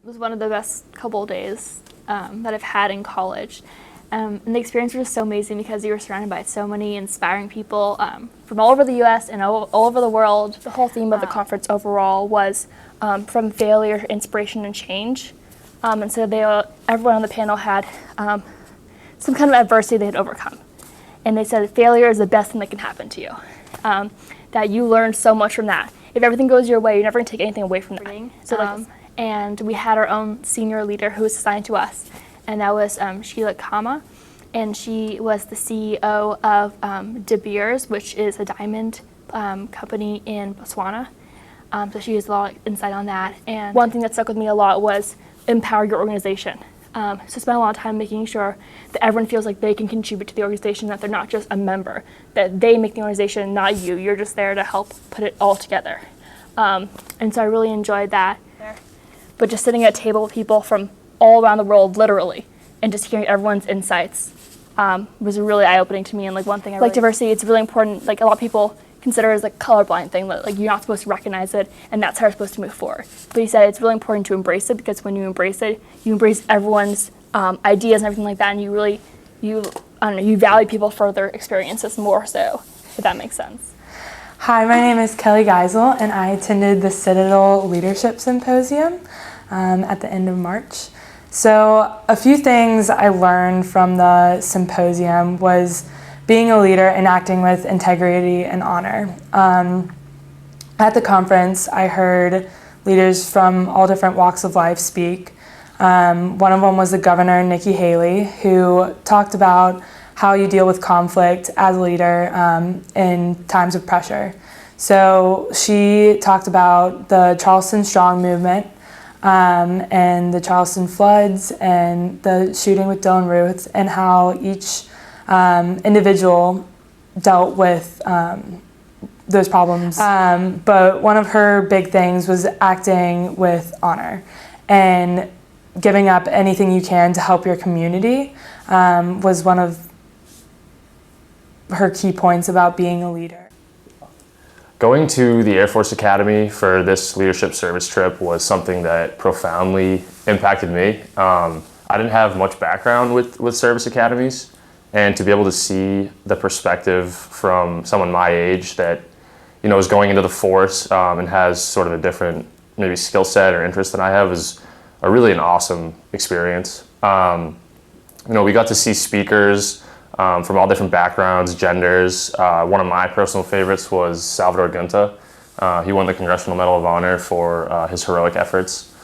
It was one of the best couple of days that I've had in college. And the experience was just so amazing because you were surrounded by so many inspiring people from all over the U.S. and all over the world. The whole theme of the conference overall was from failure, inspiration, and change. And so everyone on the panel had some kind of adversity they had overcome. And they said failure is the best thing that can happen to you. That you learn so much from that. If everything goes your way, you're never going to take anything away from that. So and we had our own senior leader who was assigned to us, and that was Sheila Kama, and she was the CEO of De Beers, which is a diamond company in Botswana. So she has a lot of insight on that. And one thing that stuck with me a lot was empower your organization. So spend a lot of time making sure that everyone feels like they can contribute to the organization, that they're not just a member, that they make the organization, not you. You're just there to help put it all together. And so I really enjoyed that. But just sitting at a table with people from all around the world, literally, and just hearing everyone's insights was really eye-opening to me. And like one thing I like diversity, it's really important. Like a lot of people consider it as a colorblind thing, that like you're not supposed to recognize it, and that's how you're supposed to move forward. But he said it's really important to embrace it, because when you embrace it, you embrace everyone's ideas and everything like that, and you value people for their experiences more so, if that makes sense. Hi, my name is Kelly Geisel, and I attended the Citadel Leadership Symposium at the end of March. So a few things I learned from the symposium was being a leader and acting with integrity and honor. At the conference, I heard leaders from all different walks of life speak. One of them was the governor, Nikki Haley, who talked about how you deal with conflict as a leader in times of pressure. So she talked about the Charleston Strong movement and the Charleston floods and the shooting with Dylan Ruth, and how each individual dealt with those problems. But one of her big things was acting with honor and giving up anything you can to help your community was one of her key points about being a leader. Going to the Air Force Academy for this leadership service trip was something that profoundly impacted me. I didn't have much background with service academies, and to be able to see the perspective from someone my age that is going into the force and has sort of a different maybe skill set or interest than I have is really an awesome experience. We got to see speakers from all different backgrounds, genders. One of my personal favorites was Salvador Gunta. He won the Congressional Medal of Honor for his heroic efforts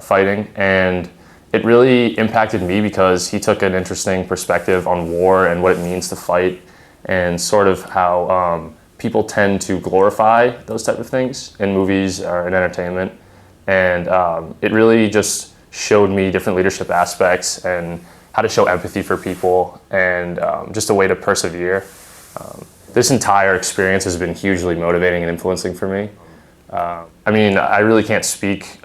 fighting, and it really impacted me because he took an interesting perspective on war and what it means to fight, and sort of how people tend to glorify those type of things in movies or in entertainment. And it really just showed me different leadership aspects and how to show empathy for people, and just a way to persevere. This entire experience has been hugely motivating and influencing for me. I really can't speak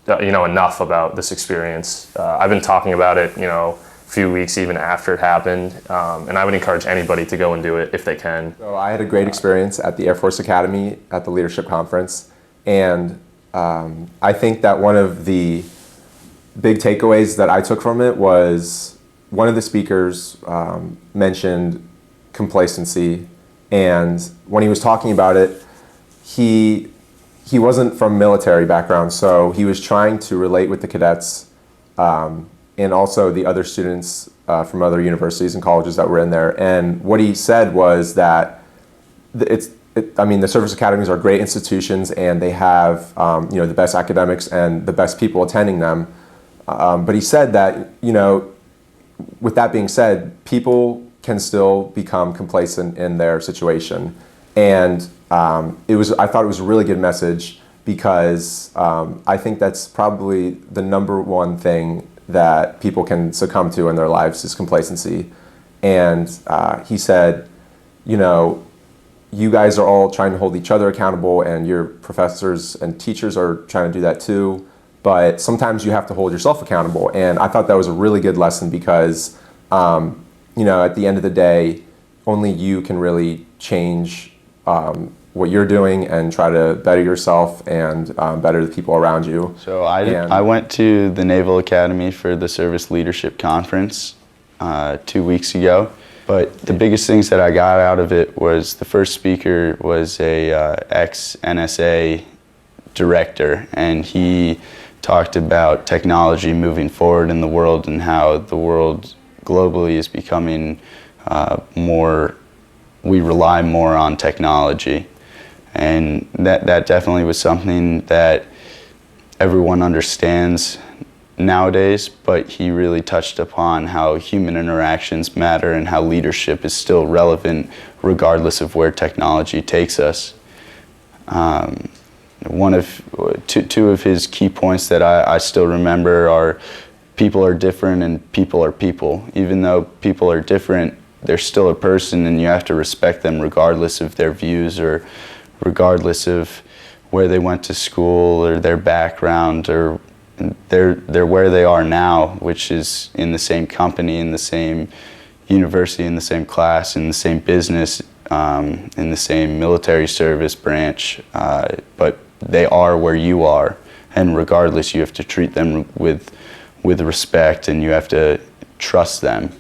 enough about this experience. I've been talking about it a few weeks even after it happened, and I would encourage anybody to go and do it if they can. So I had a great experience at the Air Force Academy at the Leadership Conference, and I think that one of the big takeaways that I took from it was one of the speakers mentioned complacency, and when he was talking about it, he wasn't from military background, so he was trying to relate with the cadets and also the other students from other universities and colleges that were in there. And what he said was that the service academies are great institutions, and they have the best academics and the best people attending them. But he said that, with that being said, people can still become complacent in their situation. And I thought it was a really good message, because I think that's probably the number one thing that people can succumb to in their lives is complacency. And he said, you guys are all trying to hold each other accountable, and your professors and teachers are trying to do that too. But sometimes you have to hold yourself accountable. And I thought that was a really good lesson, because, at the end of the day, only you can really change what you're doing and try to better yourself and better the people around you. So I went to the Naval Academy for the Service Leadership Conference 2 weeks ago. But the biggest things that I got out of it was the first speaker was a ex-NSA director, and he talked about technology moving forward in the world and how the world globally is becoming we rely more on technology. And that definitely was something that everyone understands nowadays, but he really touched upon how human interactions matter and how leadership is still relevant regardless of where technology takes us. Two of his key points that I still remember are people are different and people are people. Even though people are different, they're still a person and you have to respect them regardless of their views or regardless of where they went to school or their background, or they're where they are now, which is in the same company, in the same university, in the same class, in the same business, in the same military service branch, but they are where you are, and regardless you have to treat them with respect and you have to trust them.